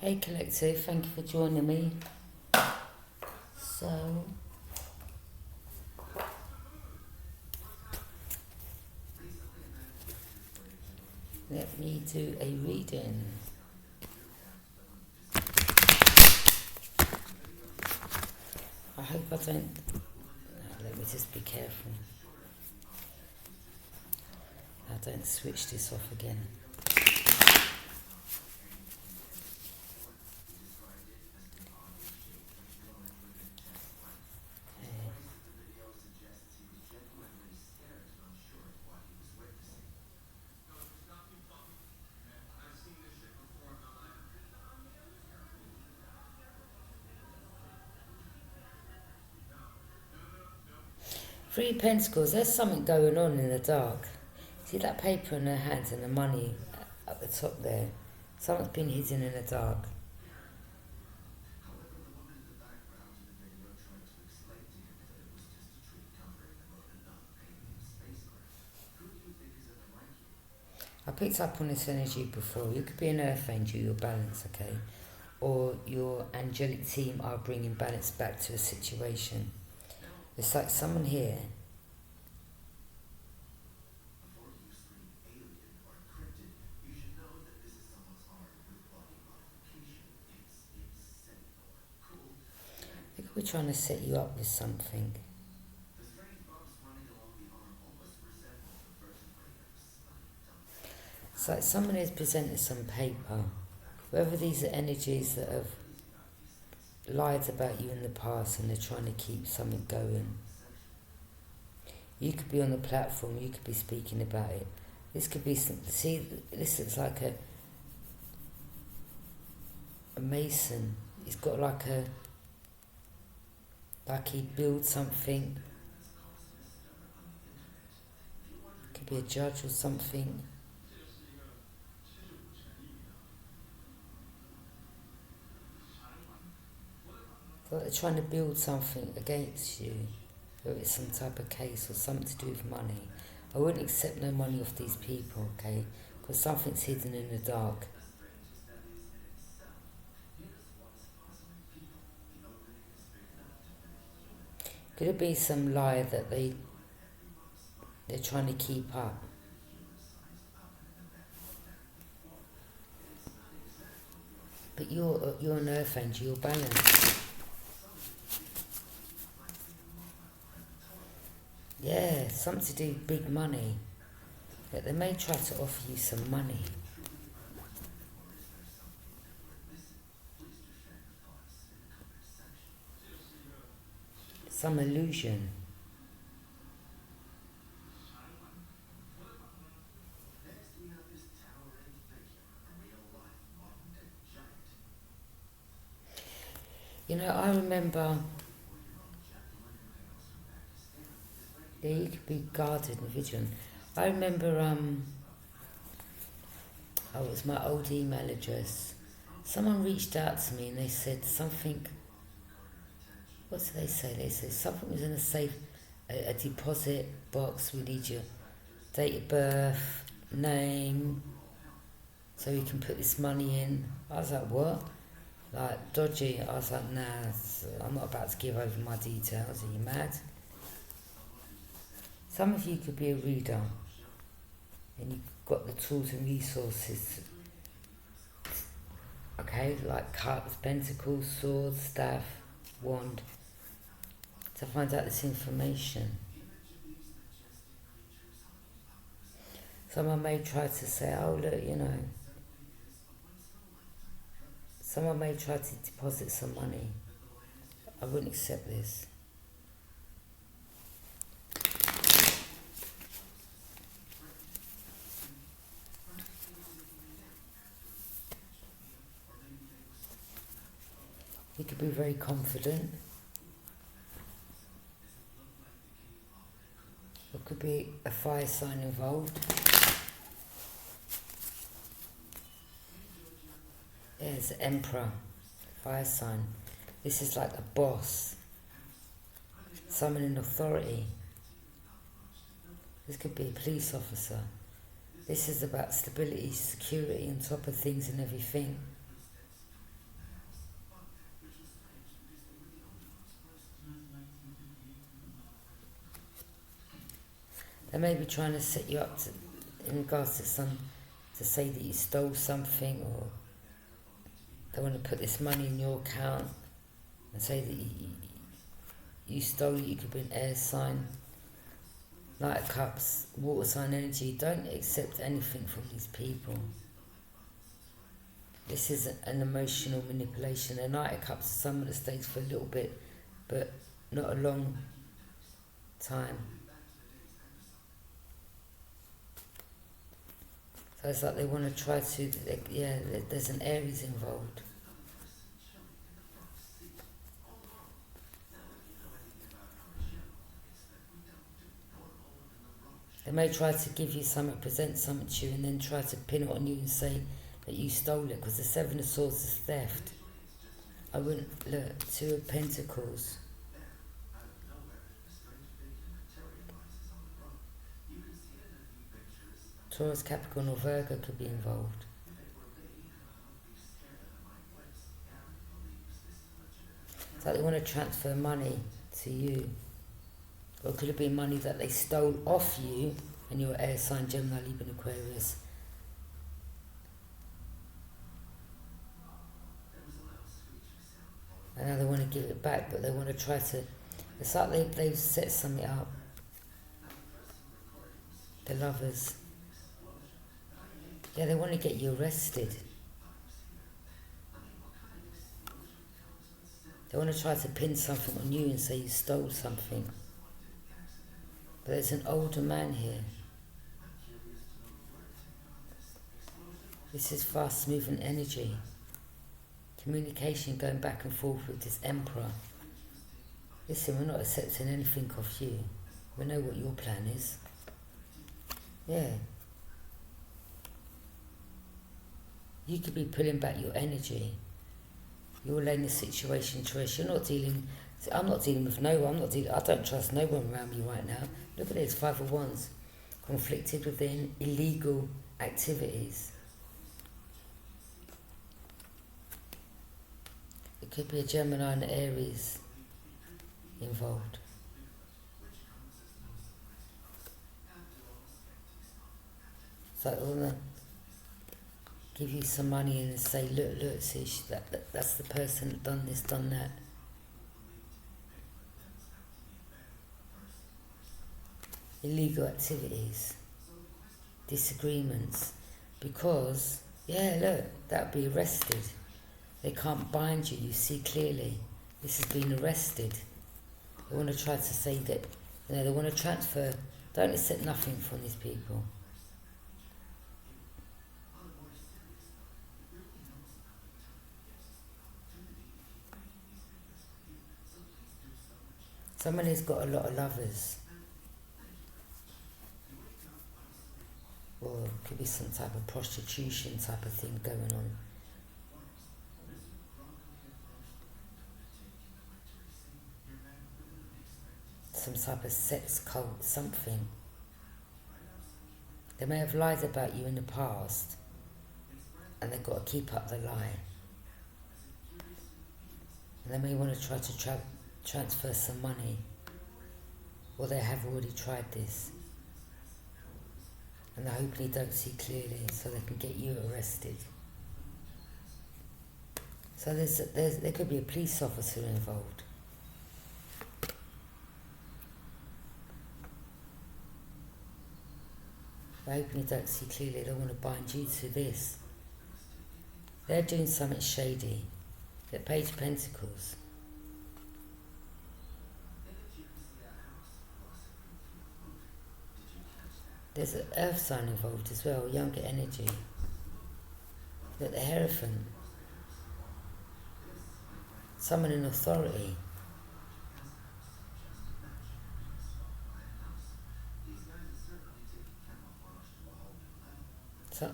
Hey Collective, thank you for joining me. So, let me do a reading. I hope I don't... let me just be careful. I don't switch this off again. Three Pentacles, there's something going on in the dark. See that paper in her hands and the money at the top there? Something's been hidden in the dark. I picked up on this energy before. You could be an earth angel, you're balanced, okay? Or your angelic team are bringing balance back to a situation. It's like someone here they could be trying to set you up with something. It's like someone has presented some paper. Whether these are energies that have lied about you in the past and they're trying to keep something going. You could be on the platform, you could be speaking about it. This could be some, see, this looks like a mason. He's got like he builds something. Could be a judge or something. So they're trying to build something against you, whether it's some type of case or something to do with money. I wouldn't accept no money off these people, okay? Because something's hidden in the dark. Could it be some lie that they're trying to keep up? But you're an earth angel, you're balanced. Yeah, something to do with big money. But they may try to offer you some money. Some illusion. You know, I remember, yeah, you could be guarded and vigilant. I remember, it was my old email address. Someone reached out to me and they said something, what did they say? They said something was in a safe, a deposit box, we need your date of birth, name, so we can put this money in. I was like, what? Like, dodgy. I was like, nah, I'm not about to give over my details. Are you mad? Some of you could be a reader and you've got the tools and resources, okay, like cups, pentacles, swords, staff, wand, to find out this information. Someone may try to say, oh look, you know, someone may try to deposit some money. I wouldn't accept this. You could be very confident. There could be a fire sign involved. There's Emperor, fire sign. This is like a boss, someone in authority. This could be a police officer. This is about stability, security on top of things and everything. They may be trying to set you up in regards to say that you stole something, or they want to put this money in your account and say that you stole it. You could be an air sign, Knight of Cups, water sign energy. Don't accept anything from these people. This is an emotional manipulation. The Knight of Cups, someone that stays for a little bit, but not a long time. So it's like they want to try to, there's an Aries involved. They may try to give you something, present something to you, and then try to pin it on you and say that you stole it, because the Seven of Swords is theft. I wouldn't look. Two of Pentacles. Taurus, Capricorn or Virgo could be involved. It's like they want to transfer money to you. Or could it be money that they stole off you and you're air sign, Gemini, Libra, and Aquarius? And now they want to give it back, but they want to try to... It's like they've set something up. The Lovers. Yeah, they want to get you arrested. They want to try to pin something on you and say you stole something. But there's an older man here. This is fast moving energy. Communication going back and forth with this Emperor. Listen, we're not accepting anything off you. We know what your plan is. Yeah. You could be pulling back your energy. You're letting the situation to rest. You're not dealing... I'm not dealing with no one. I don't trust no one around me right now. Look at this, Five of Wands. Conflicted within illegal activities. It could be a Gemini and Aries involved. So I want to give you some money and say, look, see, that's the person that done this, done that. Illegal activities, disagreements, because, yeah, look, that would be arrested. They can't bind you, you see clearly. This has been arrested. They want to try to say that, they want to transfer. Don't accept nothing from these people. Someone who's got a lot of lovers. Or it could be some type of prostitution type of thing going on. Some type of sex cult, something. They may have lied about you in the past, and they've got to keep up the lie. And they may want to try to transfer some money, or they have already tried this. And they hopefully don't see clearly, so they can get you arrested. So there could be a police officer involved. They hopefully don't see clearly, they want to bind you to this. They're doing something shady. The Page of Pentacles. There's an earth sign involved as well, younger energy. Look, the Hierophant. Someone in authority.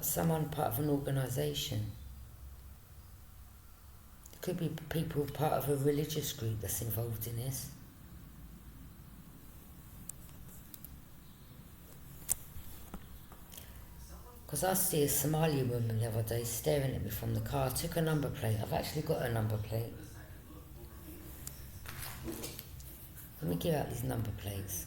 Someone part of an organisation. It could be people part of a religious group that's involved in this. Because I see a Somali woman the other day staring at me from the car. I took a number plate. I've actually got a number plate. Let me give out these number plates.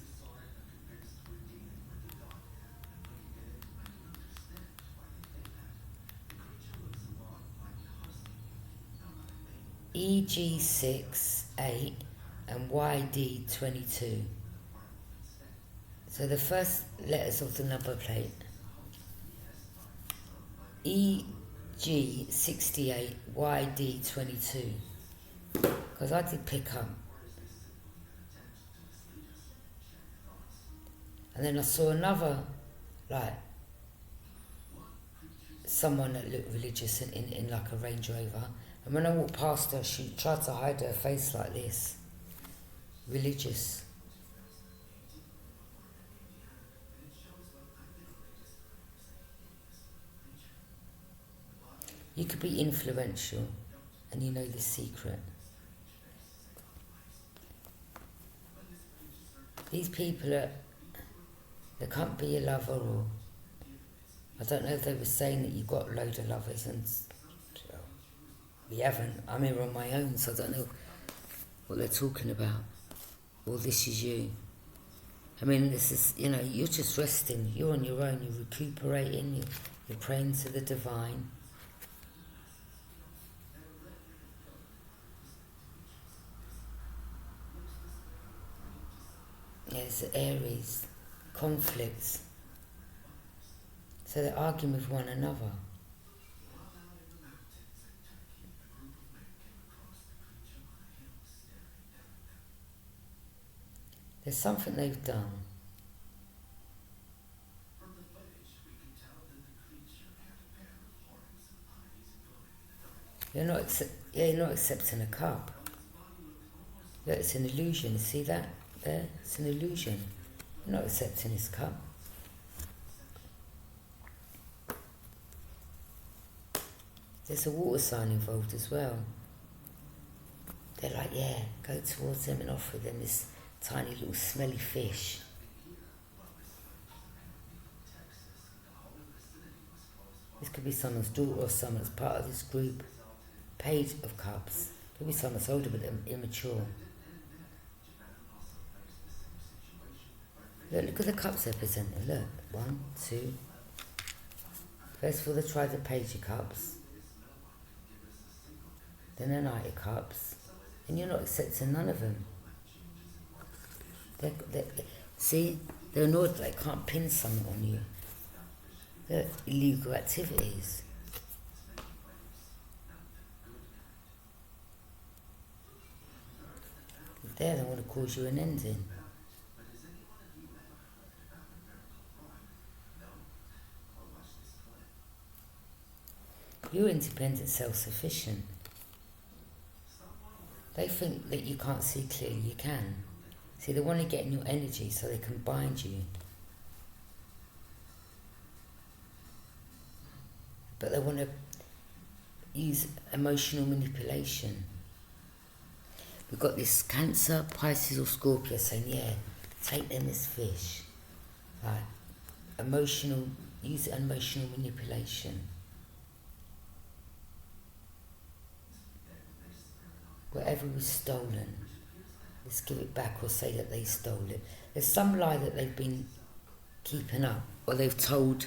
EG6, 8 and YD22. So the first letters of the number plate. EG68, YD22. Because I did pick up. And then I saw another, like, someone that looked religious in like a Range Rover. And when I walked past her, she tried to hide her face like this. Religious. You could be influential and you know this secret. These people they can't be a lover, or I don't know if they were saying that you've got a load of lovers, and we haven't. I'm here on my own, so I don't know what they're talking about. Or this is you. I mean, this is, you're just resting. You're on your own. You're recuperating. You're praying to the divine. There's Aries, conflicts. So they're arguing with one another. There's something they've done. You're not accepting a cup. Look, it's an illusion. See that there? It's an illusion. You're not accepting this cup. There's a water sign involved as well. They're like, yeah, go towards them and offer them this tiny little smelly fish. This could be someone's daughter or someone's part of this group. Page of Cups. Could be someone's older but immature. Look at the cups they're presenting. Look, 1, 2. First of all, they tried the Page of Cups. Then the Knight of Cups. And you're not accepting none of them. See, they're annoyed that they can't pin something on you. They're illegal activities. There, they want to cause you an ending. You're independent, self-sufficient. They think that you can't see clearly. You can. See, they want to get in your energy so they can bind you. But they want to use emotional manipulation. We've got this Cancer, Pisces or Scorpio saying, yeah, take them as fish. Like, use emotional manipulation. Whatever was stolen, let's give it back or say that they stole it. There's some lie that they've been keeping up, or they've told.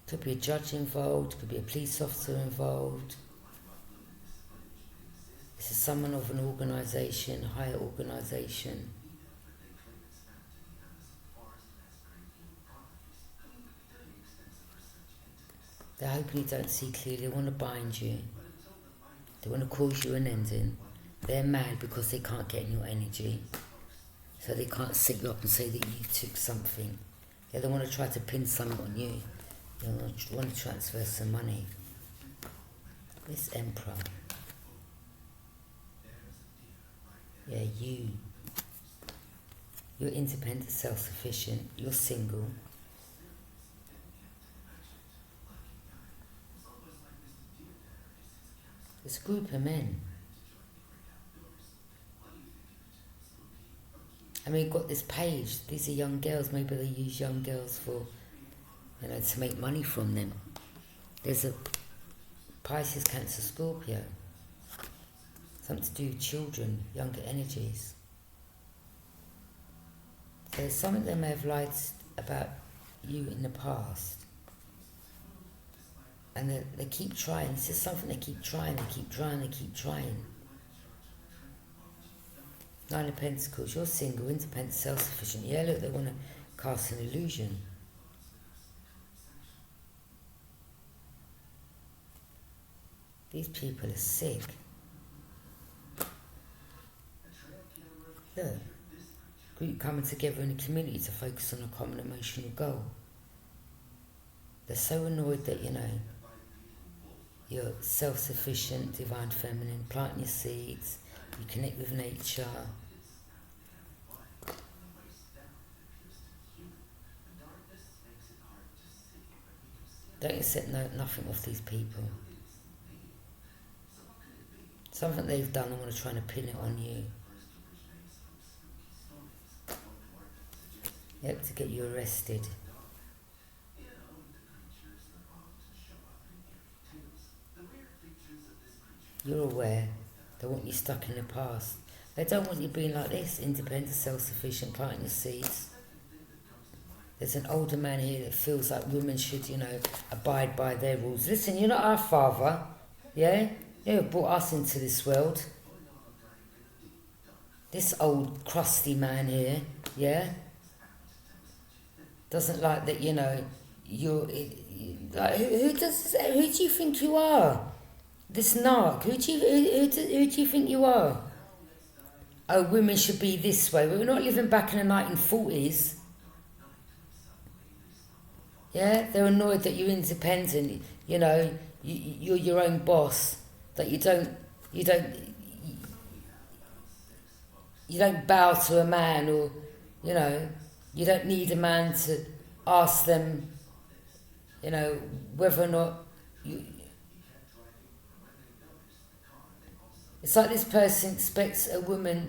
Could be a judge involved, could be a police officer involved. This is someone of an organisation, a higher organisation. They're hoping you don't see clearly. They want to bind you. They want to cause you an ending. They're mad because they can't get in your energy. So they can't sit you up and say that you took something. Yeah, they want to try to pin something on you. They want to transfer some money. This Emperor. Yeah, you're independent, self-sufficient. You're single. It's a group of men. I mean, you've got this page. These are young girls. Maybe they use young girls for, to make money from them. There's a Pisces, Cancer, Scorpio. Something to do with children, younger energies. So there's something they may have lied about you in the past. And they keep trying. It's just something they keep trying, they keep trying, they keep trying. Nine of Pentacles, you're single, independent, self-sufficient. Yeah, look, they want to cast an illusion. These people are sick. Look, group coming together in a community to focus on a common emotional goal. They're so annoyed that, you're self-sufficient, divine feminine, planting your seeds, you connect with nature. Don't accept nothing off these people. Something they've done, they want to try and pin it on you. Yep, to get you arrested. You're aware. They want you stuck in the past. They don't want you being like this, independent, self-sufficient, planting your seeds. There's an older man here that feels like women should, abide by their rules. Listen, you're not our father, yeah? You brought us into this world. This old crusty man here, yeah? Doesn't like that, you're... Like, who do you think you are? This narc, who do you think you are? Oh, women should be this way. We're not living back in the 1940s. Yeah, they're annoyed that you're independent. You're your own boss. That you don't bow to a man, or you don't need a man to ask them, whether or not you. It's like this person expects a woman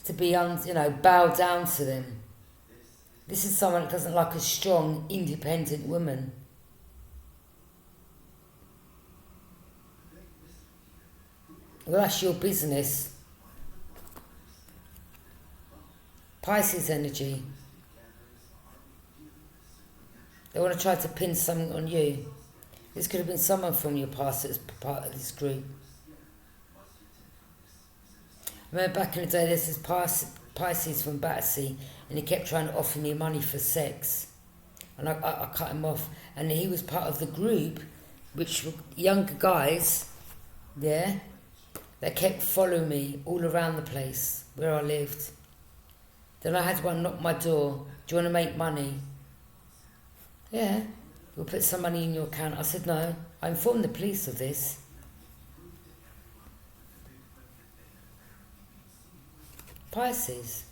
to be, bow down to them. This is someone that doesn't like a strong, independent woman. Well, that's your business. Pisces energy. They want to try to pin something on you. This could have been someone from your past that's part of this group. I remember back in the day, there's this Pisces from Battersea, and he kept trying to offer me money for sex. And I cut him off. And he was part of the group, which were younger guys, yeah, that kept following me all around the place where I lived. Then I had one knock my door. Do you want to make money? Yeah, we'll put some money in your account. I said no. I informed the police of this. Pisces.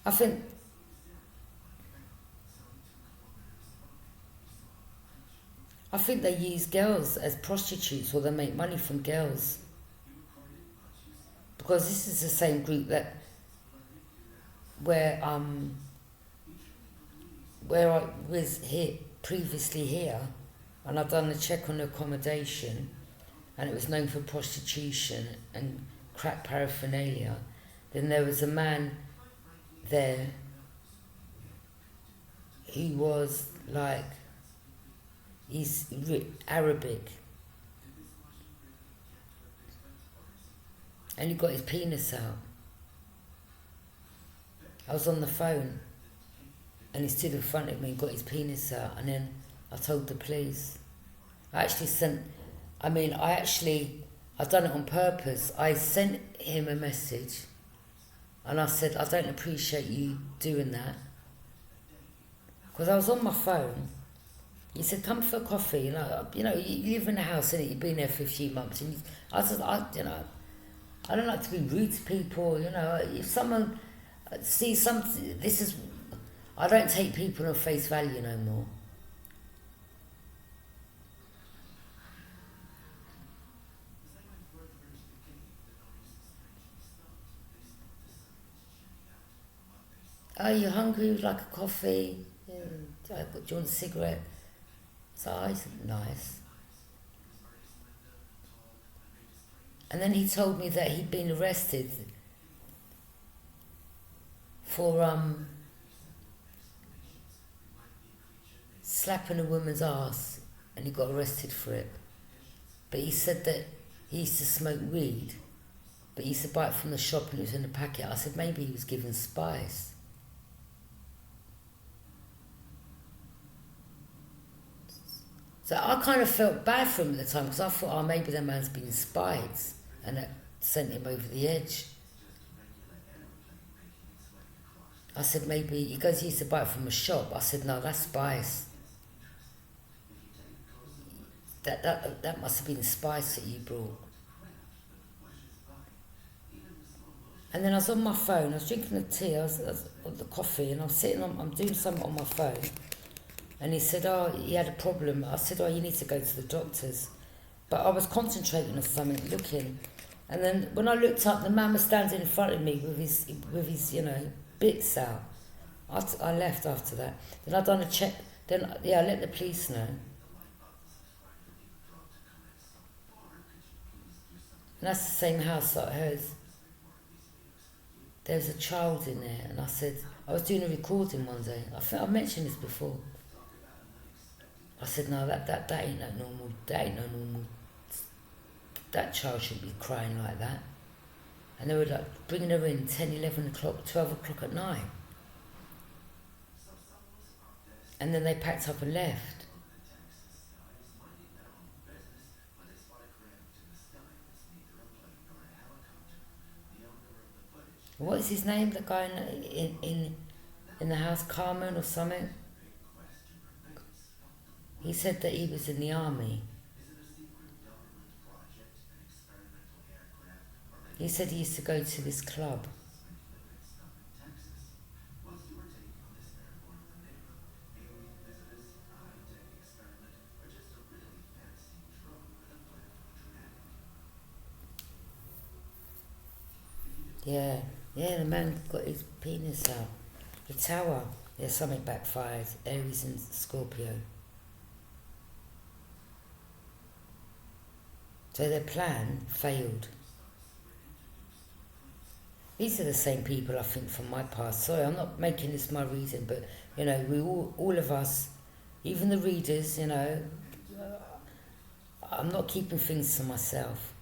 I think they use girls as prostitutes, or they make money from girls. Because this is the same group where I was here previously here, and I've done a check on accommodation, and it was known for prostitution and crack paraphernalia. Then there was a man there who was like, he's Arabic, and he got his penis out. I was on the phone, and he stood in front of me and got his penis out, and then I told the police. I've done it on purpose. I sent him a message, and I said, I don't appreciate you doing that. Because I was on my phone. He said, come for a coffee. You live in a house, innit? You've been there for a few months. And I said, I don't like to be rude to people. If someone sees something, I don't take people on face value no more. Oh, you're hungry? Would you like a coffee? Yeah. Do you want a cigarette? So I said, nice. And then he told me that he'd been arrested for slapping a woman's ass, and he got arrested for it. But he said that he used to smoke weed, but he used to buy it from the shop and it was in a packet. I said maybe he was given spice. So I kind of felt bad for him at the time because I thought, oh, maybe the man's been spied and it sent him over the edge. I said maybe, he goes, he used to buy it from a shop. I said, no, that's spice. That must have been spice that you brought. And then I was on my phone, I was drinking the tea, I was the coffee, and I'm doing something on my phone. And he said, oh, he had a problem. I said, oh, you need to go to the doctors. But I was concentrating on something, looking. And then when I looked up, the man was standing in front of me with his bits out. I left after that. Then I done a check. Then I let the police know. And that's the same house that I heard. There was a child in there, and I said, I was doing a recording one day. I think I mentioned this before. I said, no, that ain't no normal. That ain't no normal. That child shouldn't be crying like that. And they were like bringing her in 10, 11 o'clock, 12 o'clock at night. And then they packed up and left. What is his name, the guy in the house, Carmen or something? He said that he was in the army. He said he used to go to this club. Yeah, the man got his penis out. The tower, something backfired. Aries and Scorpio. So their plan failed. These are the same people, I think, from my past. Sorry, I'm not making this my reason, but, we all of us, even the readers, I'm not keeping things to myself.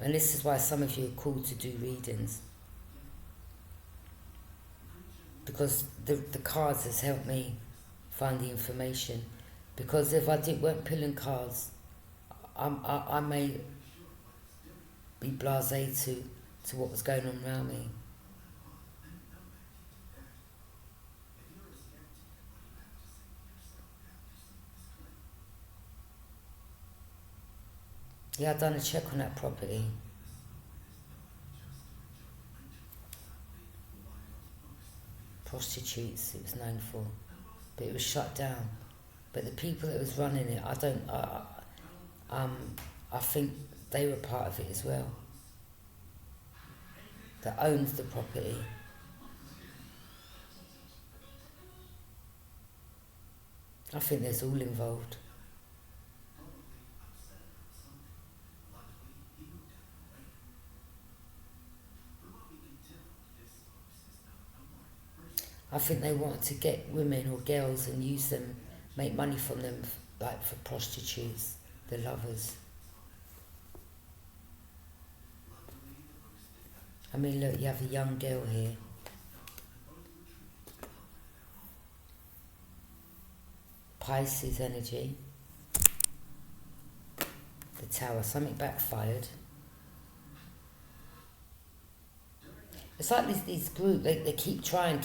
And this is why some of you are called to do readings. Because the cards has helped me find the information. Because if I weren't pulling cards, I may be blasé to what was going on around me. Yeah, I've done a check on that property. Prostitutes it was known for. But it was shut down. But the people that was running it, I think they were part of it as well. That owns the property. I think there's all involved. I think they want to get women or girls and use them, make money from them, like for prostitutes, the lovers. I mean, look, you have a young girl here. Pisces energy. The Tower, something backfired. It's like this group, they keep trying.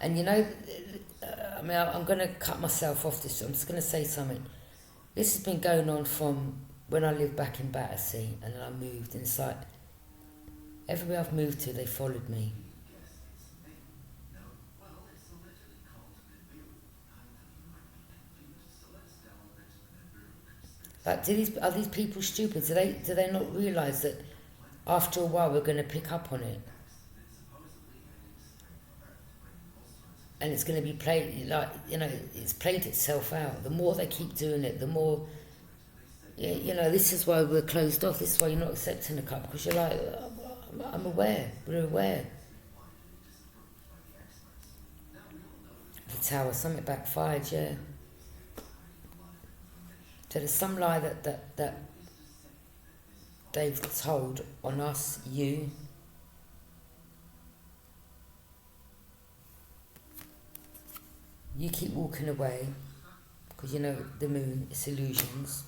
And I'm going to cut myself off this. I'm just going to say something. This has been going on from when I lived back in Battersea, and then I moved, and it's like, everywhere I've moved to, they followed me. Like, are these people stupid? Do they not realise that after a while we're going to pick up on it? And it's going to be played, it's played itself out. The more they keep doing it, the more, this is why we're closed off. This is why you're not accepting a cup, because you're like, I'm aware. We're aware. The tower, something backfired, yeah. So there's some lie that they've told on us, you. You keep walking away because you know the moon, it's illusions.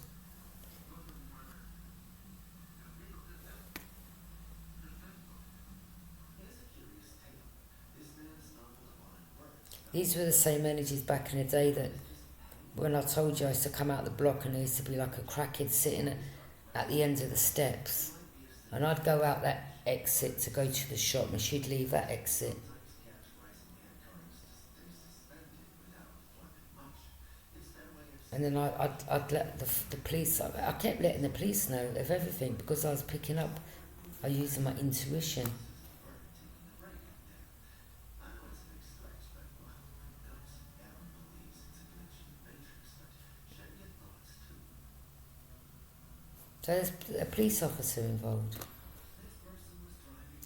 These were the same energies back in the day that when I told you I used to come out the block and there used to be like a crackhead sitting at the end of the steps. And I'd go out that exit to go to the shop and she'd leave that exit. And then I'd let the police, I kept letting the police know of everything because I was picking up, I was using my intuition. So there's a police officer involved.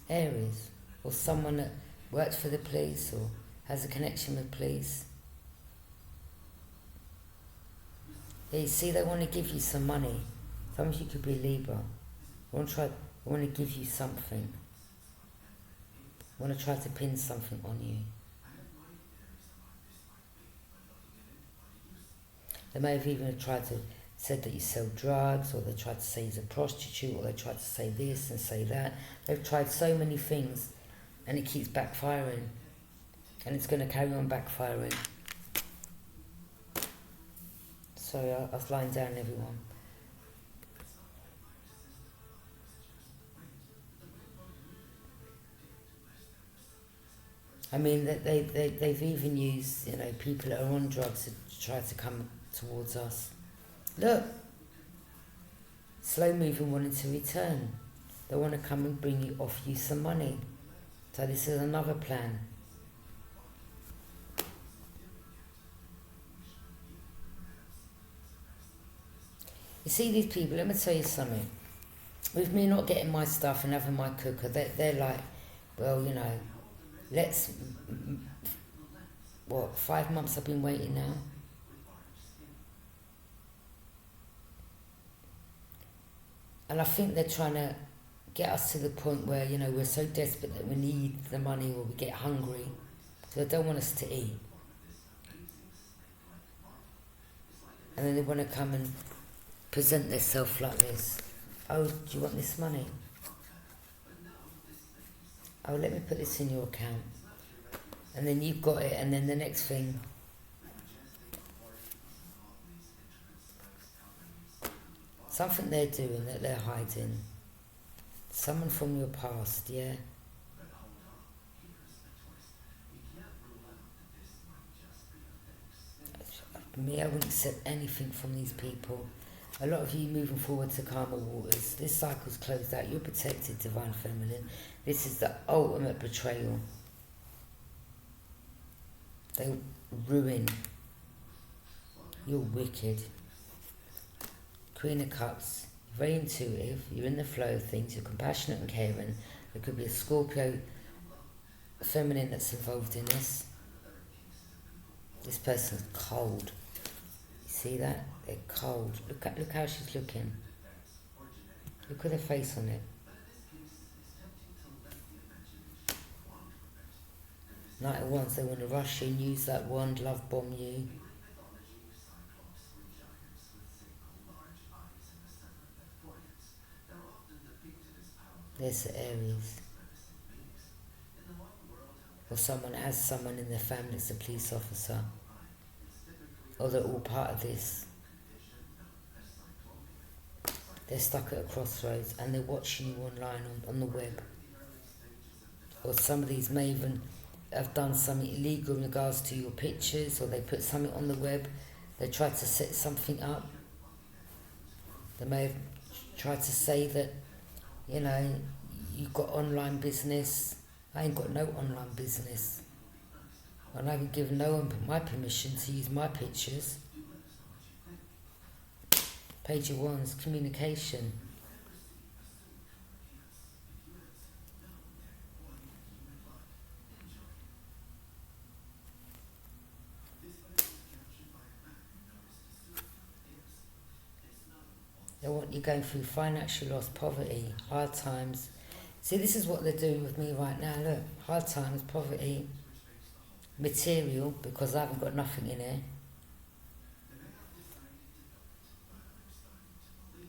Aries, or someone that works for the police or has a connection with police. Yeah, you see, they want to give you some money. Sometimes you could be Libra. They want to give you something. They want to try to pin something on you. They may have even tried to said that you sell drugs, or they tried to say he's a prostitute, or they tried to say this and say that. They've tried so many things, and it keeps backfiring, and it's going to carry on backfiring. Sorry, I was lying down, everyone. I mean, they've even used, people that are on drugs to try to come towards us. Look, slow moving wanting to return. They want to come and offer you some money. So this is another plan. You see these people, let me tell you something. With me not getting my stuff and having my cooker, they're like, well, let's, 5 months I've been waiting now. And I think they're trying to get us to the point where, we're so desperate that we need the money or we get hungry. So they don't want us to eat. And then they want to come and present themselves like this. Oh, do you want this money? Oh, let me put this in your account. And then you've got it, and then the next thing. Something they're doing that they're hiding. Someone from your past, yeah? Me, I wouldn't accept anything from these people. A lot of you moving forward to calmer waters. This cycle's closed out. You're protected, Divine Feminine. This is the ultimate betrayal. They ruin. You're wicked. Queen of Cups, very intuitive, you're in the flow of things, you're compassionate and caring. There could be a Scorpio feminine that's involved in this. This person's cold. You see that? They're cold. Look how she's looking. Look at her face on it. Knight of Wands, they want to rush in, use that wand, love bomb you. There's the Aries. Or someone has someone in their family that's a police officer. Or they're all part of this. They're stuck at a crossroads and they're watching you online on the web. Or some of these may even have done something illegal in regards to your pictures, or they put something on the web. They tried to set something up. They may have tried to say that you've got online business. I ain't got no online business. And I haven't given no one my permission to use my pictures. Page of Wands, communication. So what you're going through, financial loss, poverty, hard times. See, this is what they're doing with me right now. Look, hard times, poverty, material, because I haven't got nothing in here.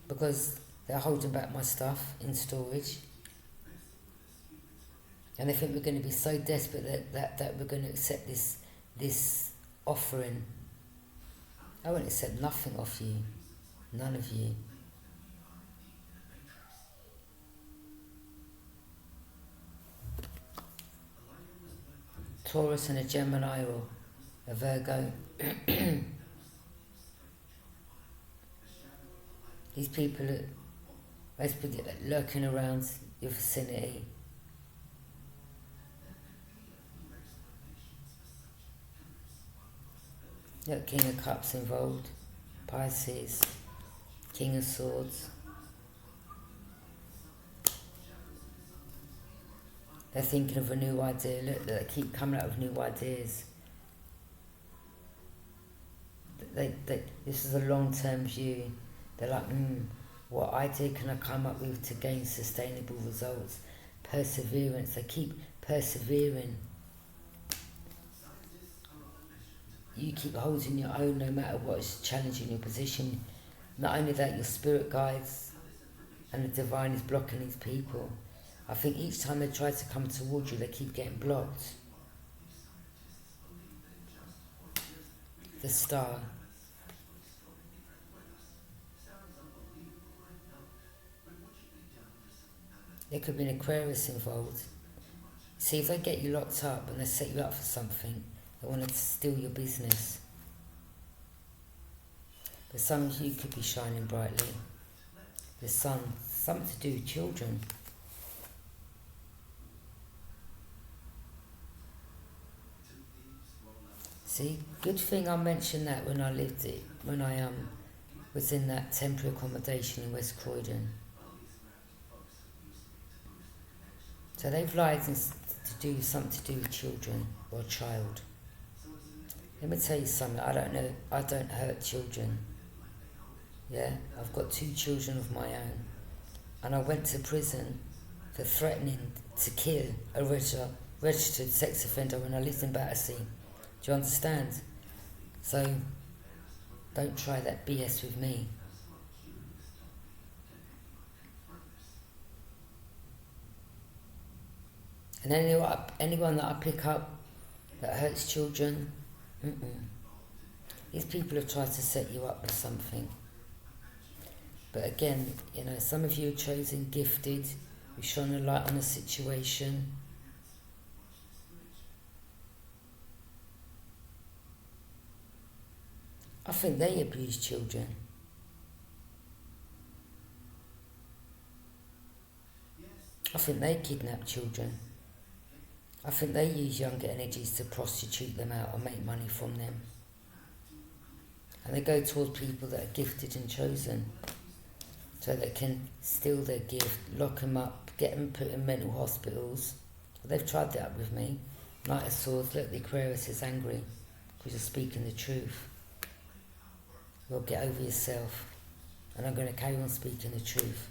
Because they're holding back my stuff in storage. And they think we're going to be so desperate that we're going to accept this offering. I won't accept nothing off you. None of you. Taurus and a Gemini or a Virgo. These people are basically lurking around your vicinity. Look, King of Cups involved, Pisces, King of Swords. They're thinking of a new idea. Look, they keep coming up with new ideas. This is a long-term view. They're like, what idea can I come up with to gain sustainable results? Perseverance. They keep persevering. You keep holding your own no matter what is challenging your position. Not only that, your spirit guides and the divine is blocking these people. I think each time they try to come towards you, they keep getting blocked. The Star. There could be an Aquarius involved. See, if they get you locked up and they set you up for something, they want to steal your business. But some of you could be shining brightly. The Sun, something to do with children. See, good thing I mentioned that when I was in that temporary accommodation in West Croydon. So they've lied to do something to do with children or a child. Let me tell you something, I don't hurt children. Yeah, I've got 2 children of my own. And I went to prison for threatening to kill a registered sex offender when I lived in Battersea. Do you understand? So, don't try that BS with me. And anyone that I pick up that hurts children, these people have tried to set you up with something. But again, some of you are chosen, gifted, you've shone a light on a situation. I think they abuse children. I think they kidnap children. I think they use younger energies to prostitute them out or make money from them. And they go towards people that are gifted and chosen, so they can steal their gift, lock them up, get them put in mental hospitals. They've tried that with me. Knight of Swords, look, the Aquarius is angry because you're speaking the truth. Well, get over yourself. And I'm going to carry on speaking the truth.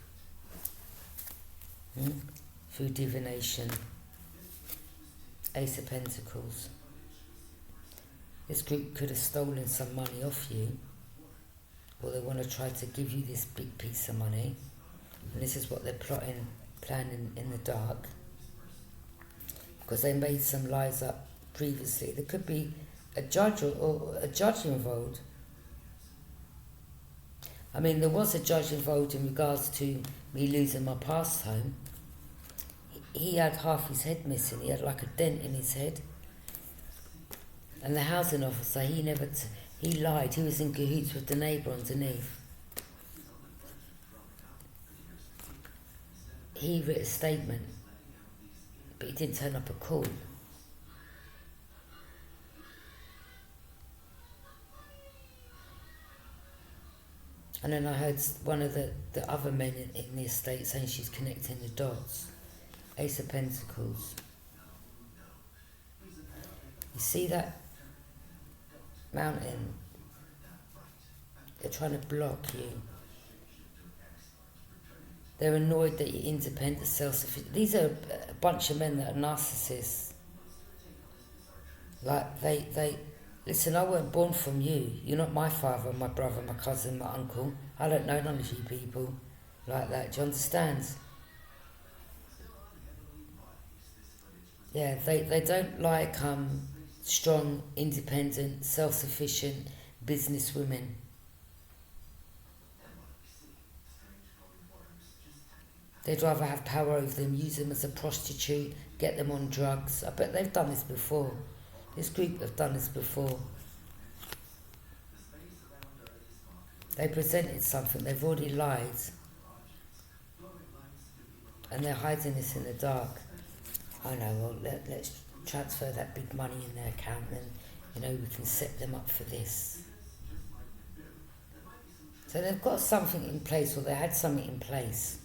Through divination. Ace of Pentacles. This group could have stolen some money off you, or they want to try to give you this big piece of money, and this is what they're planning in the dark, because they made some lies up previously. There could be a judge or a judge involved. I mean, there was a judge involved in regards to me losing my past home. He had half his head missing. He had like a dent in his head. And the housing officer, he lied. He was in cahoots with the neighbour underneath. He wrote a statement, but he didn't turn up at court. And then I heard one of the other men in the estate saying she's connecting the dots. Ace of Pentacles. You see that mountain? They're trying to block you. They're annoyed that you're independent, self-sufficient. These are a bunch of men that are narcissists. Like, they listen, I weren't born from you. You're not my father, my brother, my cousin, my uncle. I don't know none of you people like that. Do you understand? Yeah, they don't like strong, independent, self-sufficient business women. They'd rather have power over them, use them as a prostitute, get them on drugs. I bet they've done this before. This group have done this before. They presented something, they've already lied. And they're hiding this in the dark. I know, well, let's transfer that big money in their account and, we can set them up for this. So they've got something in place, or they had something in place.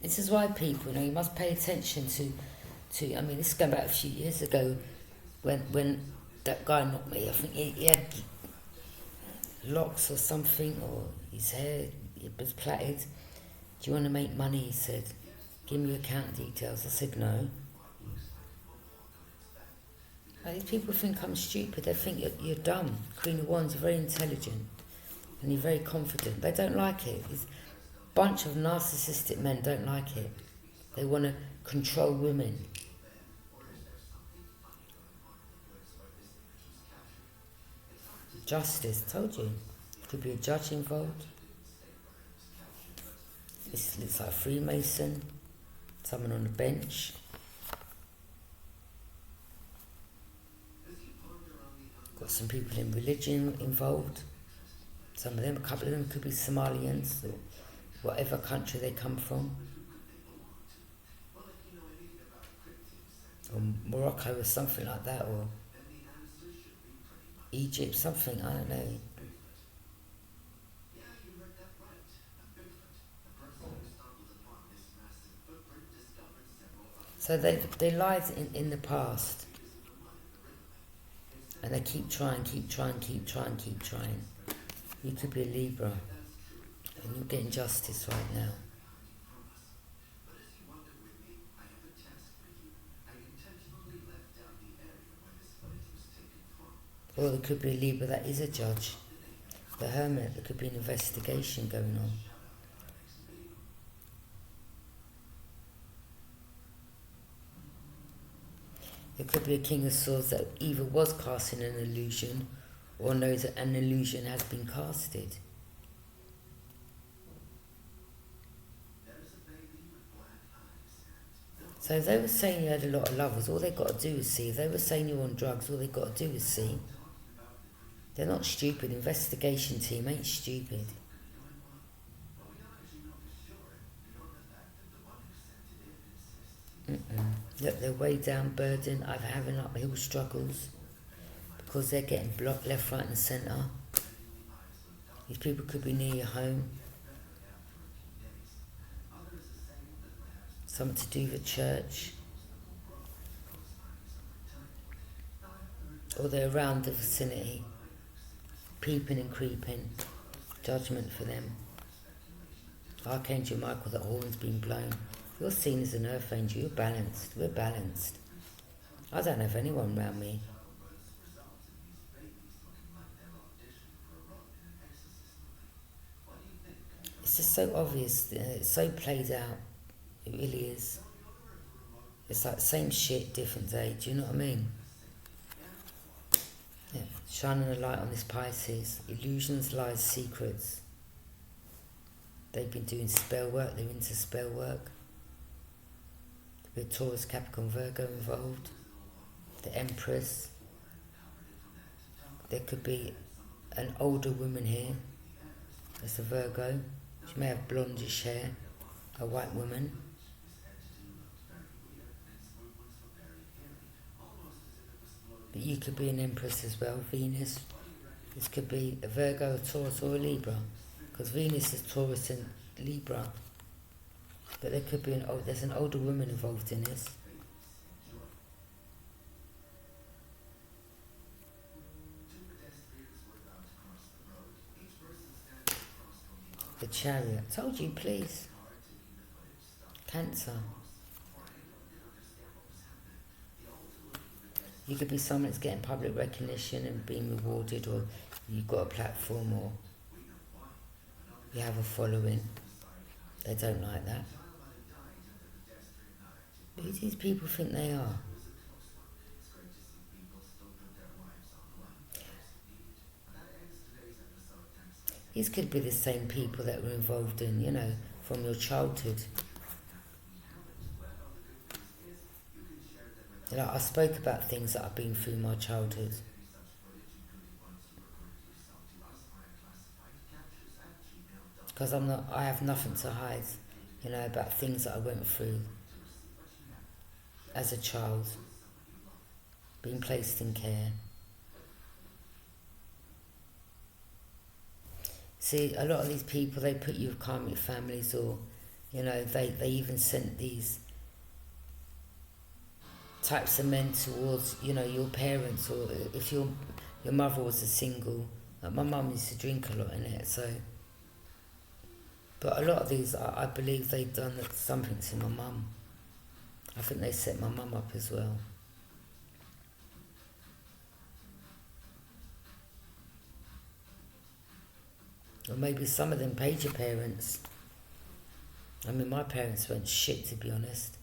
This is why people, you must pay attention to this is going back a few years ago when that guy knocked me. I think he had locks or something, or his hair it was plaited. Do you want to make money? He said. Give me your account details. I said no. These people think I'm stupid. They think you're dumb. Queen of Wands, you're very intelligent and you're very confident. They don't like it. This bunch of narcissistic men don't like it. They want to control women. Justice, told you. Could be a judge involved. This looks like a Freemason. Someone on the bench. Got some people in religion involved. Some of them, a couple of them could be Somalians or whatever country they come from. Or Morocco or something like that, or Egypt, something, I don't know. So they lied in the past. And they keep trying. You could be a Libra. And you're getting justice right now. Or there could be a Libra that is a judge. The Hermit, there could be an investigation going on. There could be a King of Swords that either was casting an illusion or knows that an illusion has been casted. So if they were saying you had a lot of lovers, all they got to do is see. If they were saying you're on drugs, all they got to do is see. They're not stupid. Investigation team ain't stupid. Look, they're way down burden, either having uphill struggles because they're getting blocked left, right and centre. These people could be near your home. Something to do with church. Or they're around the vicinity. Peeping and creeping. Judgment for them. Archangel Michael, the horn's been blown. You're seen as an earth angel, you're balanced, we're balanced. I don't have anyone around me. It's just so obvious, it's so played out, it really is. It's like same shit, different day, do you know what I mean? Yeah, shining a light on this Pisces, illusions, lies, secrets. They've been doing spell work, they're into spell work. With Taurus, Capricorn, Virgo involved, the Empress. There could be an older woman here. That's a Virgo. She may have blondish hair, a white woman. But you could be an Empress as well, Venus. This could be a Virgo, a Taurus or a Libra. Because Venus is Taurus and Libra. But there could be there's an older woman involved in this. The Chariot. Told you, please. Cancer. You could be someone that's getting public recognition and being rewarded, or you've got a platform, or you have a following. They don't like that. Who do these people think they are? These could be the same people that were involved in, from your childhood. I spoke about things that I've been through my childhood. Because I have nothing to hide, about things that I went through as a child, being placed in care. See, a lot of these people, they put you with karmic families, or, they even sent these types of men towards, your parents, or if your mother was a single. Like my mum used to drink a lot in it, so. But a lot of these, I believe they've done something to my mum. I think they set my mum up as well. Or maybe some of them paid your parents. I mean, my parents weren't shit, to be honest.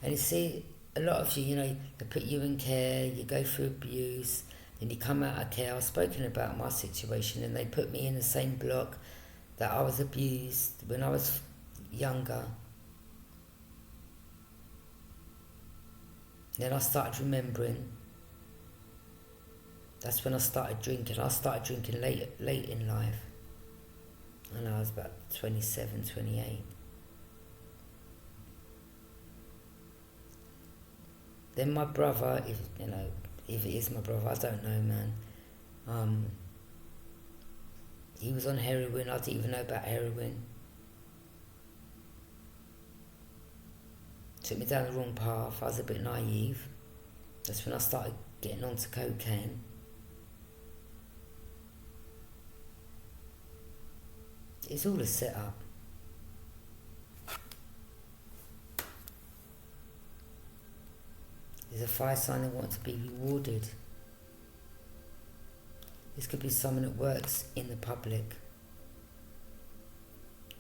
And you see, a lot of you, they put you in care, you go through abuse, then you come out of care. I've spoken about my situation, and they put me in the same block that I was abused when I was younger. Then I started remembering. That's when I started drinking. I started drinking late in life. And I was about 27, 28. Then my brother, if it is my brother, I don't know, man. He was on heroin. I didn't even know about heroin. Took me down the wrong path. I was a bit naive. That's when I started getting onto cocaine. It's all a setup. There's a fire sign that wants to be rewarded. This could be someone that works in the public.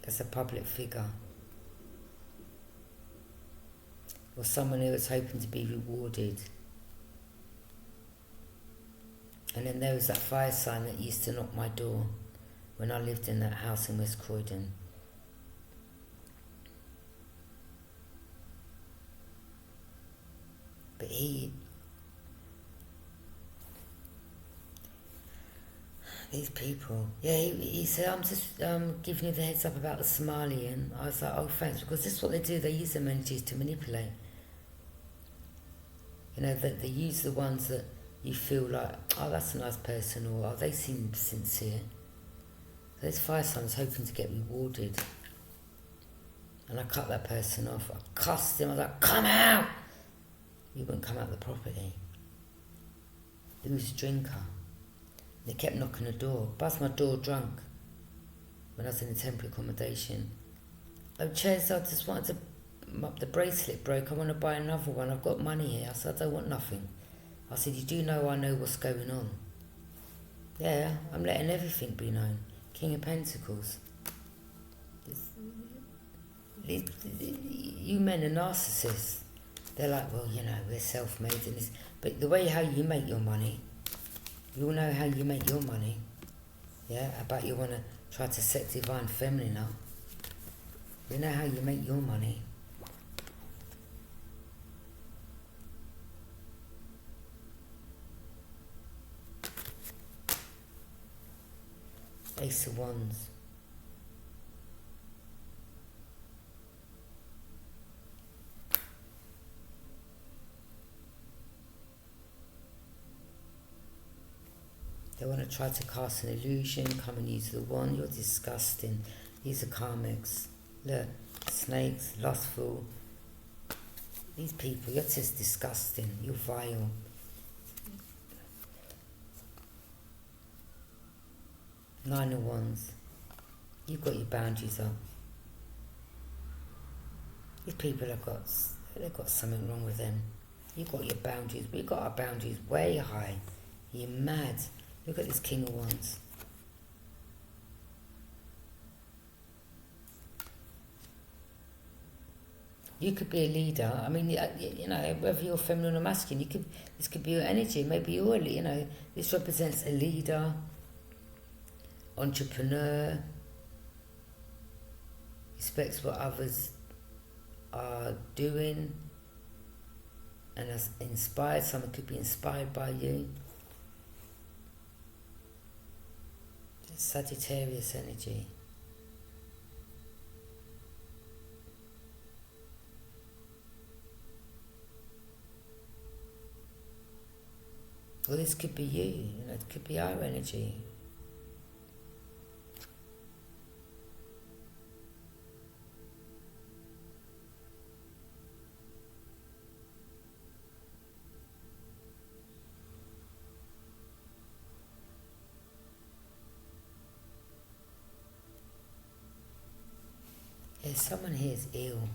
That's a public figure. Or someone who is hoping to be rewarded. And then there was that fire sign that used to knock my door when I lived in that house in West Croydon. But these people, he said, I'm just giving you the heads up about the Somali, and I was like, oh thanks, because this is what they do, they use their energies to manipulate. They use the ones that you feel like, oh that's a nice person, or oh they seem sincere. This fire sign hoping to get rewarded. And I cut that person off. I cussed him. I was like, come out! He wouldn't come out of the property. He was a drinker. They kept knocking the door. Buzzed my door drunk when I was in a temporary accommodation. Oh, Ches, I just wanted to... The bracelet broke. I want to buy another one. I've got money here. I said, I don't want nothing. I said, you do know I know what's going on. Yeah, I'm letting everything be known. King of Pentacles. You men are narcissists. They're like, well, we're self-made and this. But the way how you make your money, you all know how you make your money. Yeah, I bet you want to try to set divine feminine up. You know how you make your money. Ace of Wands. They want to try to cast an illusion, come and use the wand. You're disgusting. These are karmics. Look, snakes, lustful. These people, you're just disgusting. You're vile. Nine of Wands. You've got your boundaries up. These people they've got something wrong with them. You've got your boundaries. We've got our boundaries way high. You're mad. Look at this King of Wands. You could be a leader. I mean, you know, whether you're feminine or masculine, this could be your energy. Maybe you're, you know, this represents a leader, entrepreneur, respects what others are doing, and has inspired. Someone could be inspired by you. Sagittarius energy. Well, this could be you know, it could be our energy. Yeah, someone here is ill.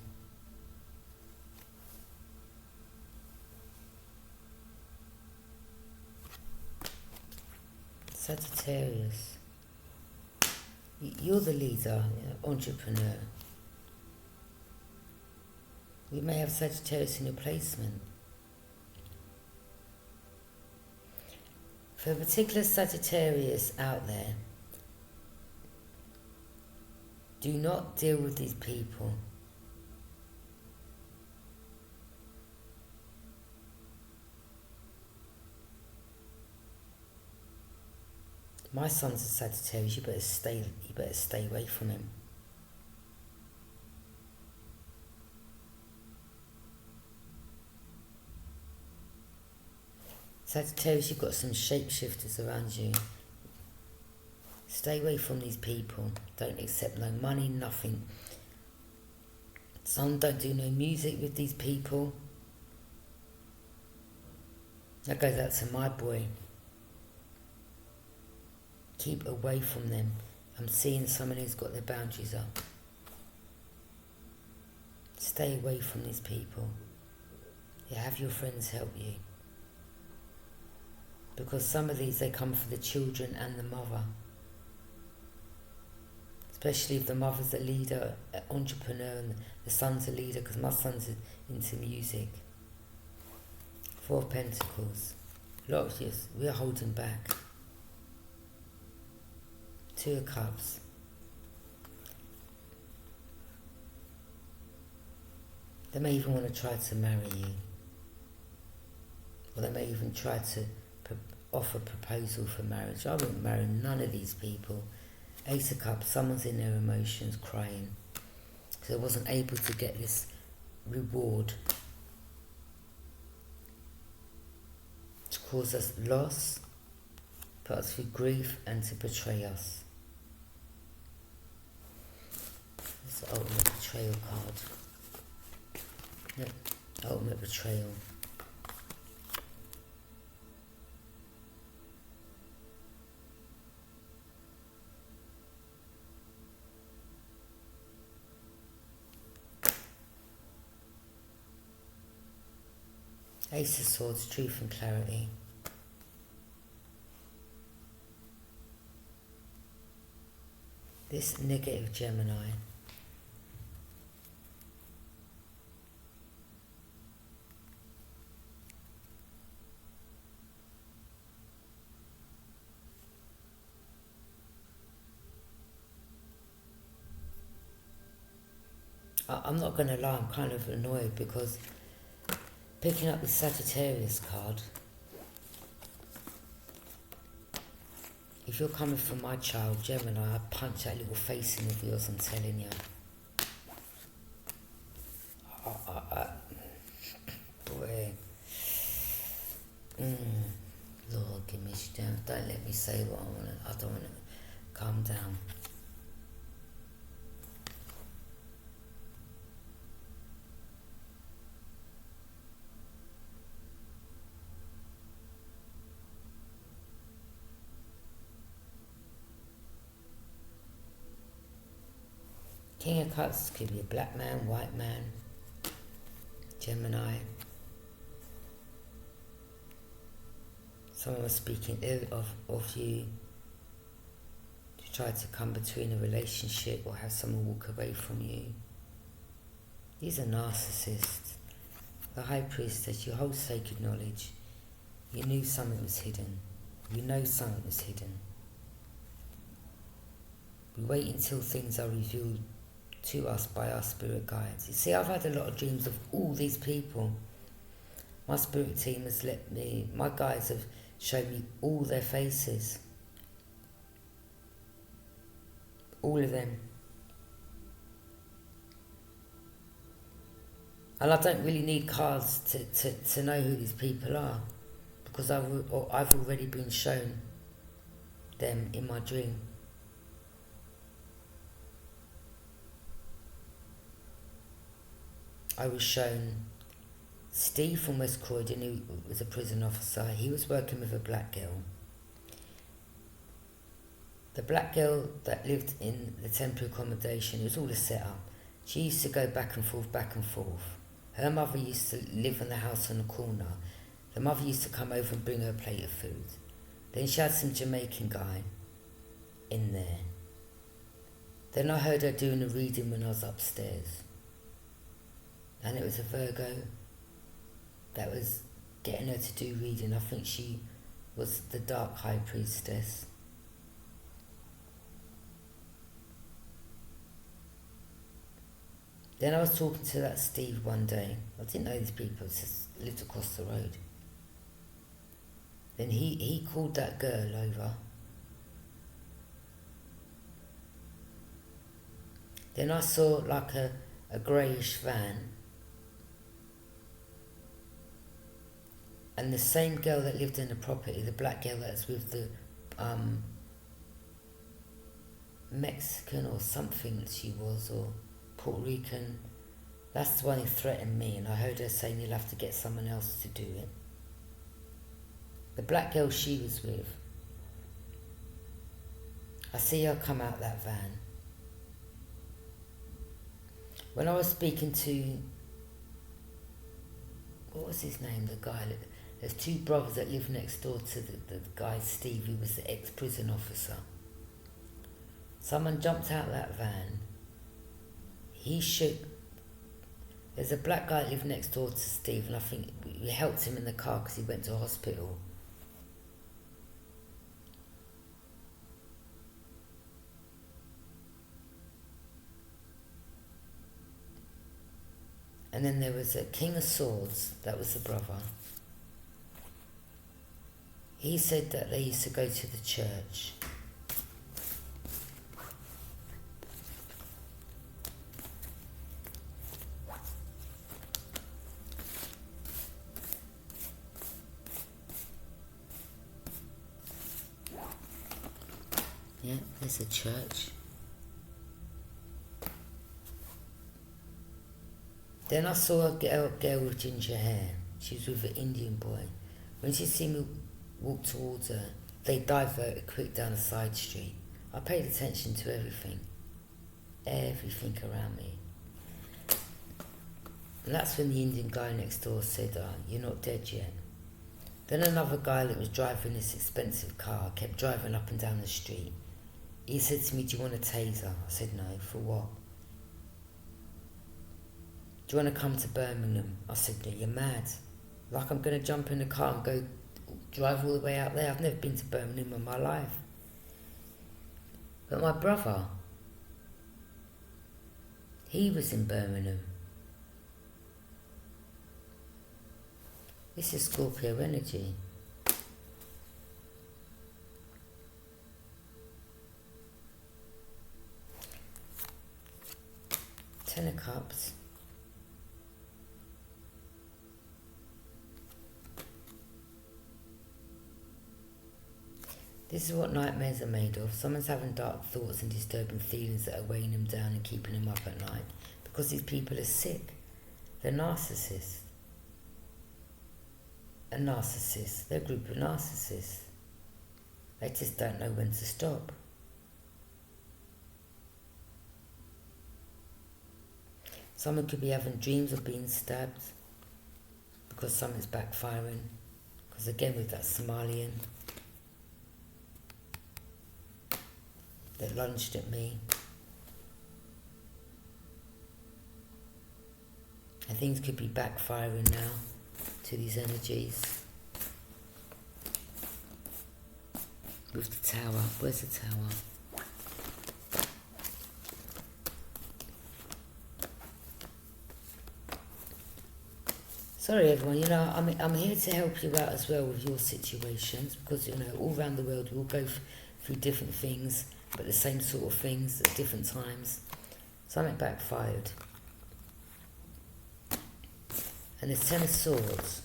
Sagittarius. You're the leader, entrepreneur. We may have Sagittarius in your placement. For a particular Sagittarius out there, do not deal with these people. My son's a Sagittarius. You better stay away from him. Sagittarius, you've got some shapeshifters around you. Stay away from these people. Don't accept no money, nothing. Some don't do no music with these people. That goes out to my boy. Keep away from them. I'm seeing someone who's got their boundaries up. Stay away from these people. Yeah, have your friends help you. Because some of these, they come for the children and the mother. Especially if the mother's a leader, an entrepreneur, and the son's a leader, because my son's into music. Four of Pentacles. A lot of this, we're holding back. Two of Cups. They may even want to try to marry you. Or they may even try to offer a proposal for marriage. I wouldn't marry none of these people. Ace of Cups, someone's in their emotions, crying. So they wasn't able to get this reward. To cause us loss, put us through grief, and to betray us. It's the ultimate betrayal card. Yep, ultimate betrayal. Ace of Swords, truth and clarity. This negative Gemini. I'm not going to lie, I'm kind of annoyed because picking up the Sagittarius card, if you're coming from my child, Gemini, I'd punch that little face in of yours, I'm telling you. Boy. Lord, give me strength. Don't let me say what I want to. I don't want to. Calm down. King of Cups could be a black man, white man, Gemini. Someone was speaking ill of you to try to come between a relationship or have someone walk away from you. These are narcissists. The High Priestess, you hold sacred knowledge. You knew something was hidden. You know something was hidden. We wait until things are revealed to us by our spirit guides. You see, I've had a lot of dreams of all these people. My spirit team has let me, my guides have shown me all their faces. All of them. And I don't really need cards to know who these people are, because I've already been shown them in my dream. I was shown Steve from West Croydon, who was a prison officer. He was working with a black girl. The black girl that lived in the temporary accommodation, it was all a set-up. She used to go back and forth, back and forth. Her mother used to live in the house on the corner. The mother used to come over and bring her a plate of food. Then she had some Jamaican guy in there. Then I heard her doing a reading when I was upstairs. And it was a Virgo that was getting her to do reading. I think she was the dark High Priestess. Then I was talking to that Steve one day. I didn't know these people, just lived across the road. Then he called that girl over. Then I saw like a greyish van. And the same girl that lived in the property, the black girl that's with the Mexican or something that she was, or Puerto Rican, that's the one who threatened me, and I heard her saying you'll have to get someone else to do it. The black girl she was with, I see her come out that van. When I was speaking to, what was his name, the guy, there's two brothers that live next door to the guy Steve, who was the ex-prison officer. Someone jumped out that van. He shook. There's a black guy that lived next door to Steve, and I think we helped him in the car because he went to hospital. And then there was a King of Swords, that was the brother. He said that they used to go to the church. Yeah, there's a church. Then I saw a girl with ginger hair. She was with an Indian boy. When she seen me walk towards her, they diverted quick down a side street. I paid attention to everything around me. And that's when the Indian guy next door said, you're not dead yet. Then another guy that was driving this expensive car kept driving up and down the street. He said to me, do you want a taser? I said, no, for what? Do you want to come to Birmingham? I said, no, you're mad. Like I'm going to jump in the car and go drive all the way out there. I've never been to Birmingham in my life. But my brother, he was in Birmingham. This is Scorpio energy. Ten of Cups. This is what nightmares are made of. Someone's having dark thoughts and disturbing feelings that are weighing them down and keeping them up at night. Because these people are sick. They're narcissists. A narcissist. They're a group of narcissists. They just don't know when to stop. Someone could be having dreams of being stabbed because something's backfiring. Because again, with that Somalian that lunged at me. And things could be backfiring now to these energies. With the tower. Where's the tower? Sorry everyone, I'm here to help you out as well with your situations, because all around the world we'll go through different things, but the same sort of things at different times. Something backfired. And there's 10 of Swords.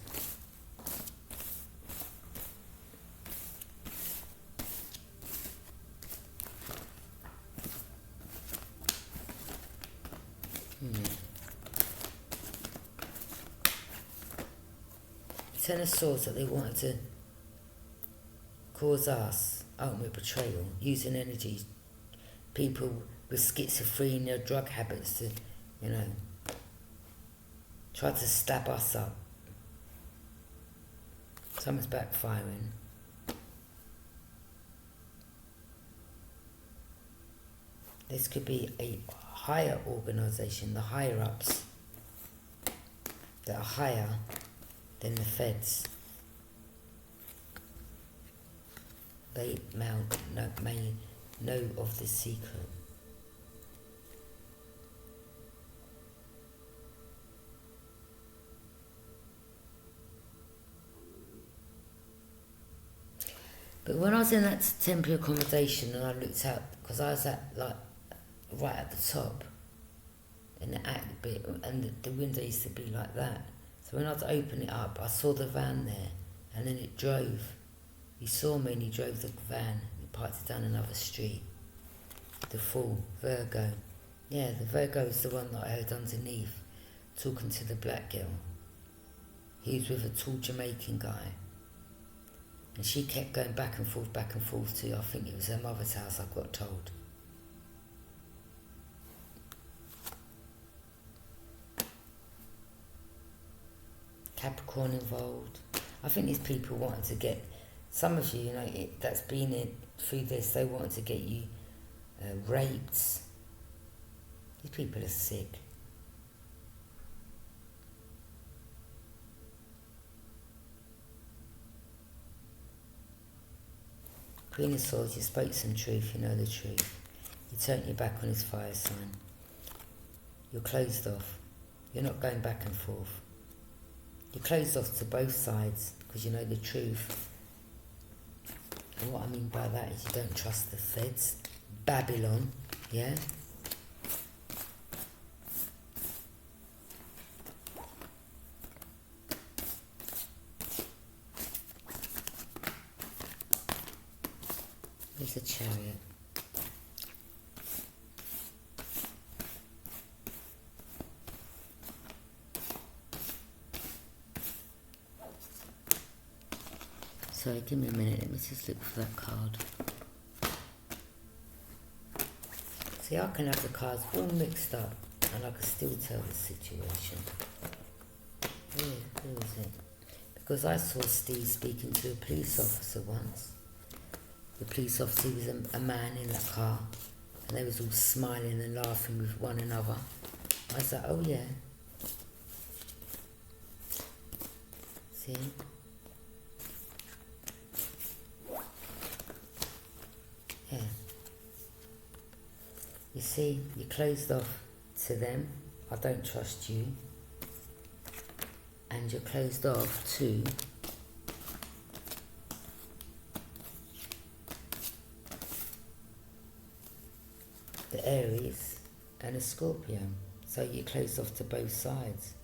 Ten of Swords that they wanted to cause us ultimate betrayal, using energy, people with schizophrenia, drug habits to, try to stab us up. Something's backfiring. This could be a higher organisation, the higher ups that are higher than the feds. They may know of the secret. But when I was in that temporary accommodation and I looked out, because I was right at the top in the attic bit, and the window used to be like that. So when I was to open it up, I saw the van there, and then it drove. He saw me and he drove the van. He parked it down another street. The full Virgo. Yeah, the Virgo is the one that I heard underneath, talking to the black girl. He was with a tall Jamaican guy. And she kept going back and forth to, I think it was her mother's house, I got told. Capricorn involved. I think these people wanted to get, some of you, that's been in through this, they wanted to get you raped. These people are sick. Queen of Swords, you spoke some truth, you know the truth. You turned your back on his fire sign. You're closed off. You're not going back and forth. You're closed off to both sides because you know the truth. And what I mean by that is you don't trust the feds. Babylon, yeah? There's a Chariot. So give me a minute, let me just look for that card. See, I can have the cards all mixed up and I can still tell the situation. Where is it? Because I saw Steve speaking to a police officer once. The police officer was a man in that car, and they was all smiling and laughing with one another. I was like, oh yeah. See? Yeah. You see, you're closed off to them. I don't trust you. And you're closed off to the Aries and a Scorpio. So you're closed off to both sides.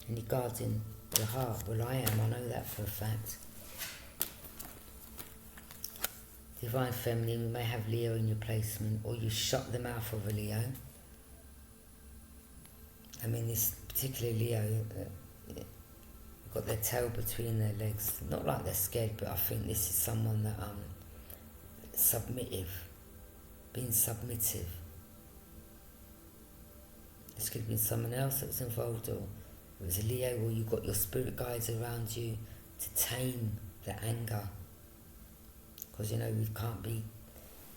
And you're guarding your heart. Well, I am. I know that for a fact. Divine Feminine, you may have Leo in your placement, or you shut the mouth of a Leo. I mean, this particular Leo, got their tail between their legs. Not like they're scared, but I think this is someone that submissive. Being submissive. This could have been someone else that was involved, or it was a Leo, or you got your spirit guides around you to tame the anger. Because, you know, we can't be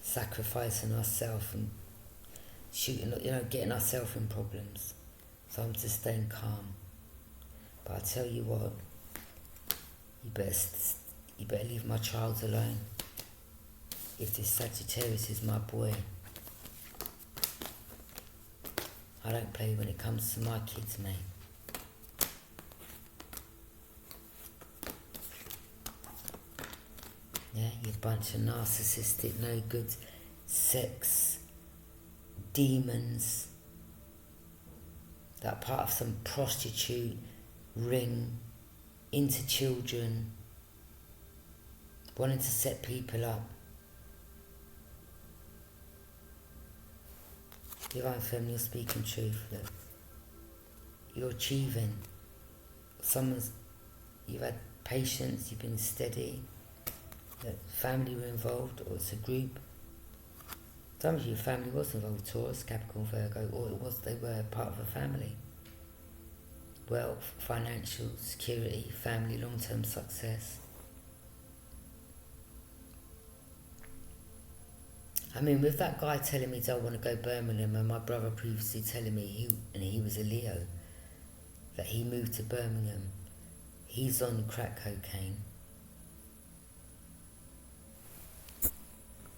sacrificing ourselves and shooting, you know, getting ourselves in problems. So I'm just staying calm. But I tell you what, you better leave my child alone. If this Sagittarius is my boy, I don't play when it comes to my kids, mate. Yeah, you bunch of narcissistic, no good, sex demons that are part of some prostitute ring into children, wanting to set people up. Divine Feminine, you're speaking truth. Look, you're achieving. You've had patience, you've been steady. Look, family were involved, or it's a group. Some of your family was involved, Taurus, Capricorn, Virgo, or they were part of a family. Wealth, financial security, family, long-term success. I mean, with that guy telling me, don't want to go Birmingham, and my brother previously telling me he was a Leo, that he moved to Birmingham. He's on crack cocaine.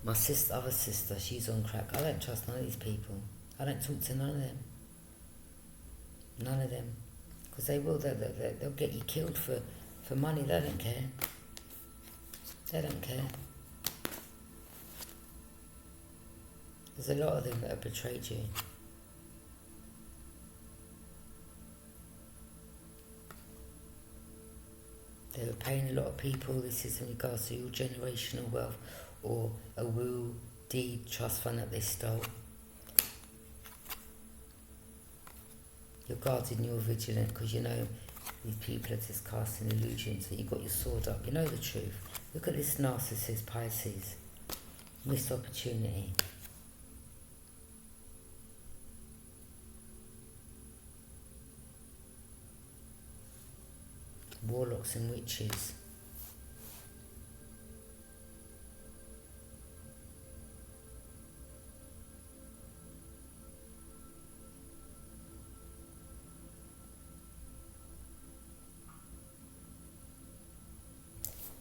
My other sister, she's on crack. I don't trust none of these people. I don't talk to none of them. None of them. Because they'll get you killed for money. They don't care. They don't care. There's a lot of them that have betrayed you. They were paying a lot of people. This is in regards to your generational wealth, or a will, deed, trust fund that they stole. You're guarded and you're vigilant, because you know these people are just casting illusions, that you've got your sword up. You know the truth. Look at this narcissist, Pisces. Missed opportunity. Warlocks and witches.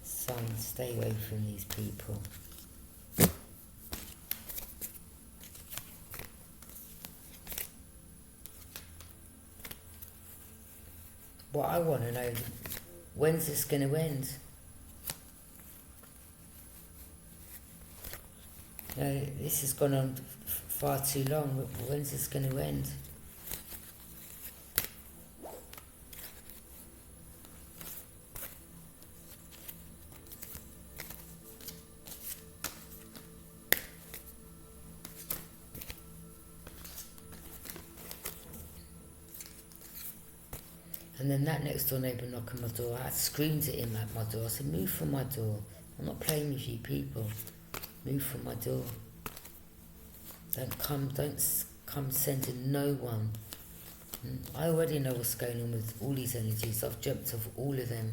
Son, stay away from these people. What I want to know, when's this going to end? You know, this has gone on far too long. When's this going to end? And then that next door neighbour knocked on my door. I screamed at him at my door. I said, move from my door. I'm not playing with you people. Move from my door. Don't come sending no one. I already know what's going on with all these energies. I've jumped off all of them.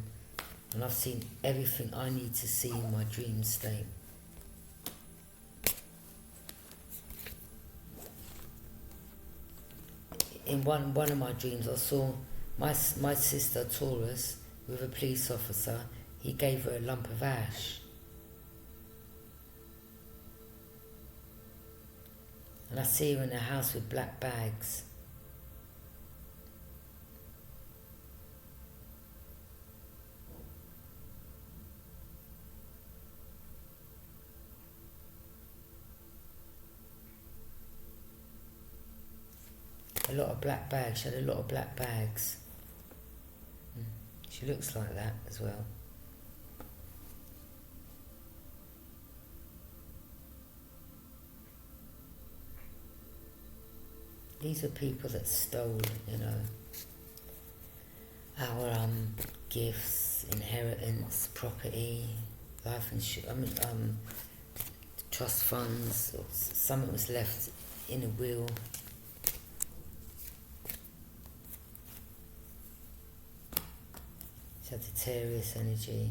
And I've seen everything I need to see in my dream state. In one of my dreams, I saw my sister Taurus with a police officer. He gave her a lump of ash. And I see her in a house with black bags. A lot of black bags. She had a lot of black bags. She looks like that as well. These are people that stole, you know, our gifts, inheritance, property, life insurance, trust funds. Or something was left in a will. Sagittarius energy.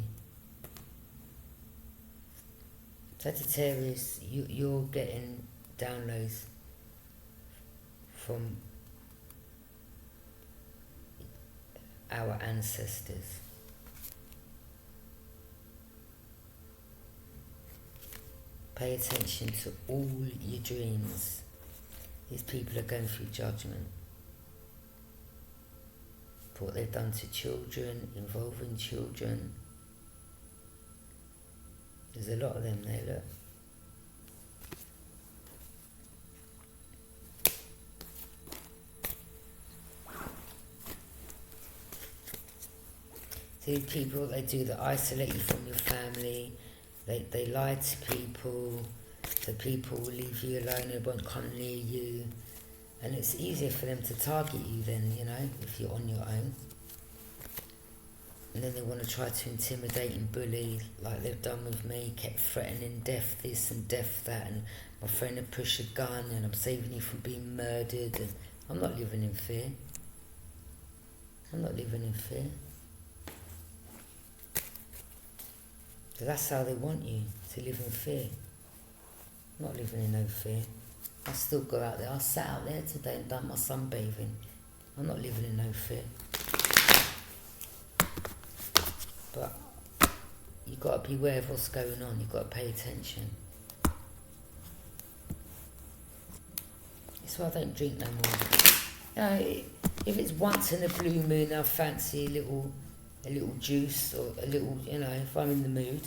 Sagittarius, you're getting downloads from our ancestors. Pay attention to all your dreams. These people are going through judgment for what they've done to children, involving children. There's a lot of them there, look. These people, what they do, they isolate you from your family. They lie to people, so people will leave you alone, they won't come near you. And it's easier for them to target you then, you know, if you're on your own. And then they want to try to intimidate and bully, like they've done with me, kept threatening death this and death that, and my friend had pushed a gun and I'm saving you from being murdered, and I'm not living in fear. I'm not living in fear. Because that's how they want you, to live in fear. I'm not living in no fear. I still go out there. I sat out there today and done my sunbathing. I'm not living in no fear. But you've got to be aware of what's going on. You've got to pay attention. That's why I don't drink no more. You know, if it's once in a blue moon, I fancy a little juice or a little, you know, if I'm in the mood.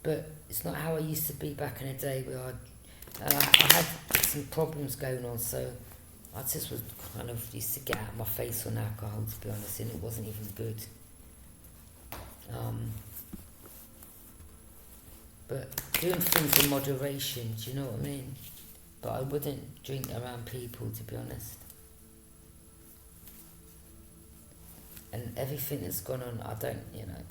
But it's not how I used to be back in the day where I had some problems going on, so I just was kind of used to get out of my face on alcohol, to be honest, and it wasn't even good. But doing things in moderation, do you know what I mean? But I wouldn't drink around people, to be honest. And everything that's gone on, I don't, you know.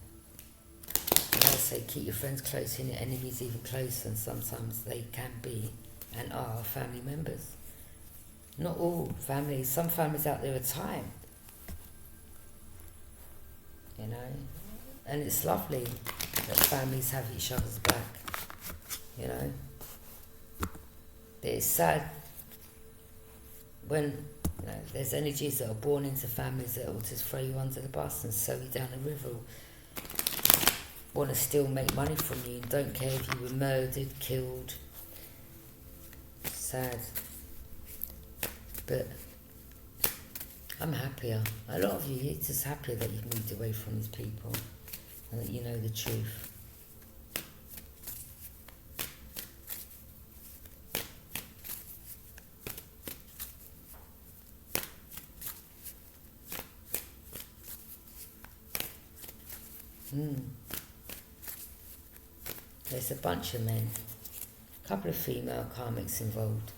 And I say keep your friends close and your enemies even closer, and sometimes they can be and are family members. Not all families, some families out there are tight. You know? And it's lovely that families have each other's back. You know? It's sad when, you know, there's energies that are born into families that will just throw you under the bus and sew you down the river, want to still make money from you and don't care if you were murdered, killed. Sad. But I'm happier. A lot of you, you're just happier that you've moved away from these people and that you know the truth. There's a bunch of men, a couple of female karmics involved.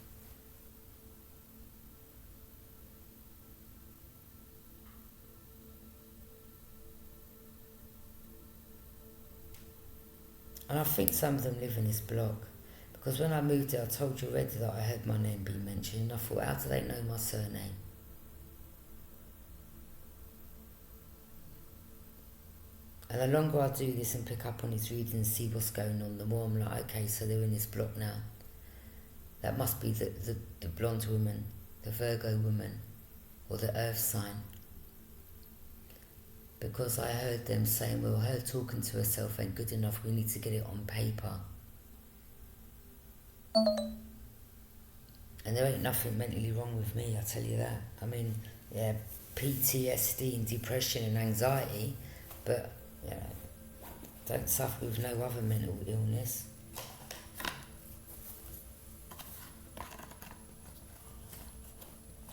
And I think some of them live in this block. Because when I moved there, I told you already that I heard my name being mentioned. And I thought, how do they know my surname? And the longer I do this and pick up on his readings and see what's going on, the more I'm like, okay, so they're in this block now. That must be the blonde woman, the Virgo woman, or the earth sign. Because I heard them saying, well, her talking to herself ain't good enough, we need to get it on paper. And there ain't nothing mentally wrong with me, I tell you that. I mean, yeah, PTSD and depression and anxiety, but you know, don't suffer with no other mental illness.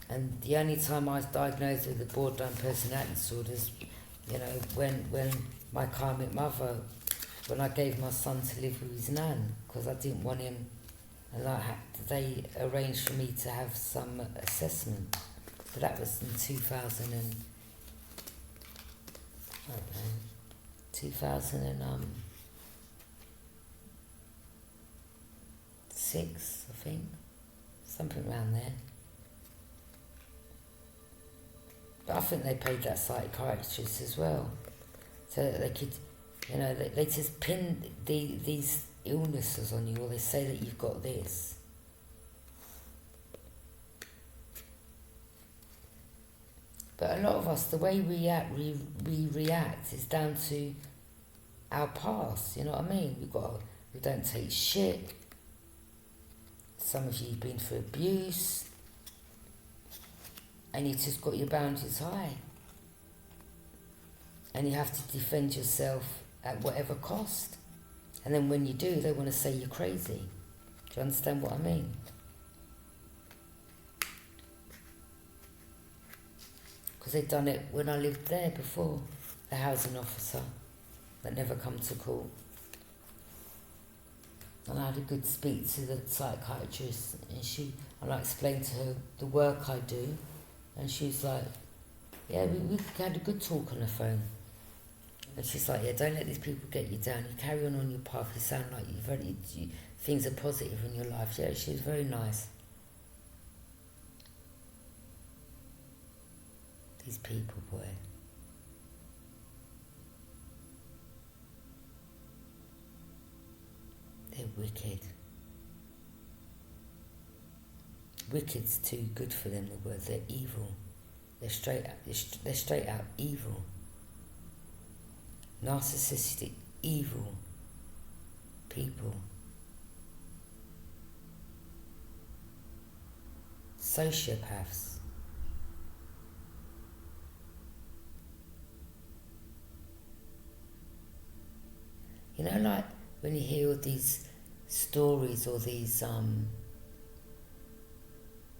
And the only time I was diagnosed with the borderline personality disorders, you know, when my karmic mother, when I gave my son to live with his nan, because I didn't want him, and they arranged for me to have some assessment. But that was in 2006, I think, something around there. But I think they paid that psychiatrist as well, so that they could, you know, they just pin these illnesses on you, or they say that you've got this. But a lot of us, the way we react is down to our past, you know what I mean? We don't take shit. Some of you have been through abuse, and you just got your boundaries high. And you have to defend yourself at whatever cost. And then when you do, they want to say you're crazy. Do you understand what I mean? Because they've done it when I lived there before, the housing officer that never come to court. And I had a good speak to the psychiatrist, and I explained to her the work I do, and she's like, yeah, we had a good talk on the phone. And she's like, yeah, don't let these people get you down. You carry on your path. You sound like things are positive in your life. Yeah, she was very nice. These people, boy. They're wicked. Wicked's too good for them, the word. They're evil. They're straight out evil. Narcissistic, evil people. Sociopaths. You know, like when you hear all these stories or these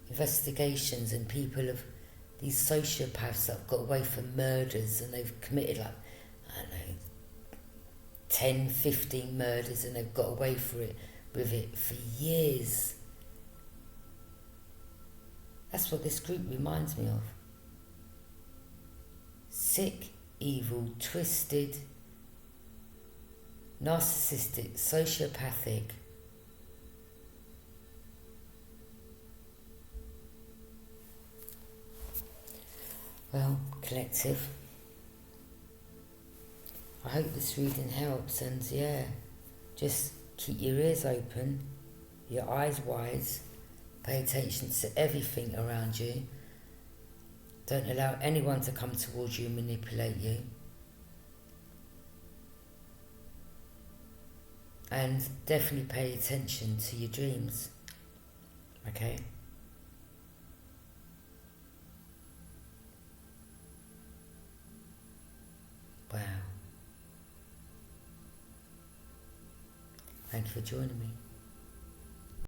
investigations, and people of these sociopaths that have got away from murders, and they've committed like, I don't know, 10, 15 murders, and they've got away with it for years. That's what this group reminds me of. Sick, evil, twisted, narcissistic, sociopathic. Well, collective, I hope this reading helps, and yeah, just keep your ears open, your eyes wide, pay attention to everything around you. Don't allow anyone to come towards you and manipulate you. And definitely pay attention to your dreams, okay? Wow. Thank you for joining me.